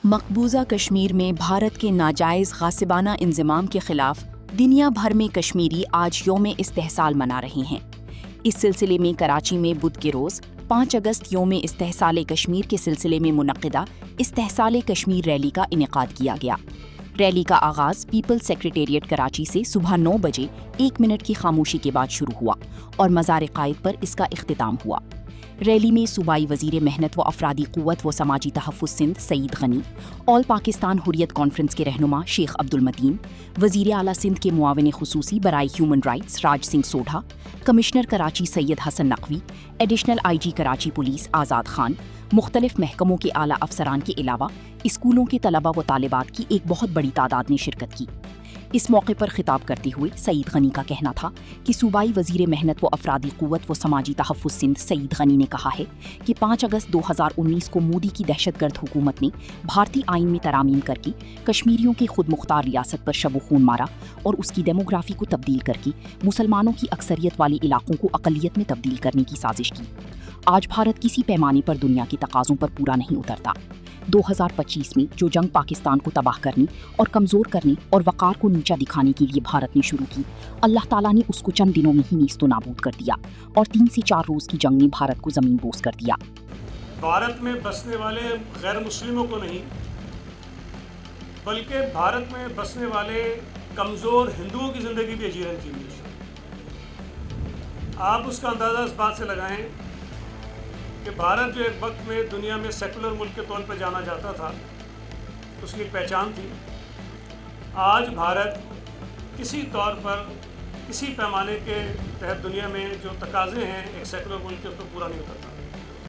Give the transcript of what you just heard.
مقبوضہ کشمیر میں بھارت کے ناجائز غاصبانہ انضمام کے خلاف دنیا بھر میں کشمیری آج یوم استحصال منا رہے ہیں۔ اس سلسلے میں کراچی میں بدھ کے روز 5 اگست یوم استحصال کشمیر کے سلسلے میں منعقدہ استحصال کشمیر ریلی کا انعقاد کیا گیا۔ ریلی کا آغاز پیپلز سیکریٹریٹ کراچی سے صبح 9 بجے 1 منٹ کی خاموشی کے بعد شروع ہوا اور مزار قائد پر اس کا اختتام ہوا۔ ریلی میں صوبائی وزیر محنت و افرادی قوت و سماجی تحفظ سندھ سعید غنی، آل پاکستان حریت کانفرنس کے رہنما شیخ عبدالمتین، وزیر اعلیٰ سندھ کے معاون خصوصی برائے human rights Raj Singh Sodha, commissioner Karachi Syed Hasan Naqvi, additional I G Karachi police Azad Khan, مختلف محکموں کے اعلیٰ افسران کے علاوہ اسکولوں کے طلبہ و طالبات کی ایک بہت بڑی تعداد نے شرکت کی۔ اس موقع پر خطاب کرتے ہوئے سعید غنی کا کہنا تھا کہ صوبائی وزیر محنت و افرادی قوت و سماجی تحفظ سندھ سعید غنی نے کہا ہے کہ 5 اگست 2019 کو مودی کی دہشت گرد حکومت نے بھارتی آئین میں ترامیم کر کے کشمیریوں کی خود مختار ریاست پر شب و خون مارا اور اس کی ڈیموگرافی کو تبدیل کر کے مسلمانوں کی اکثریت والے علاقوں کو اقلیت میں تبدیل کرنے کی سازش کی۔ آج بھارت کسی پیمانے پر دنیا کے تقاضوں پر پورا نہیں اترتا۔ 2025 میں جو جنگ پاکستان کو تباہ کرنے اور کمزور کرنے اور وقار کو نیچا دکھانے کے لیے بھارت نے شروع کی، اللہ تعالیٰ نے اس کو چند دنوں میں ہی نیست و نابود کر دیا اور 3 سے 4 روز کی جنگ نے بھارت کو زمین بوس کر دیا۔ بھارت میں بسنے والے غیر مسلموں کو نہیں بلکہ بھارت میں بسنے والے کمزور ہندوؤں کی زندگی بھی اجیرن کی ہوئی ہے۔ آپ اس کا اندازہ اس بات سے لگائیں کہ بھارت جو ایک وقت میں دنیا میں سیکولر ملک کے طور پر جانا جاتا تھا، اس کی پہچان تھی، آج بھارت کسی طور پر کسی پیمانے کے تحت دنیا میں جو تقاضے ہیں ایک سیکولر ملک کے اس کو پورا نہیں اترتا۔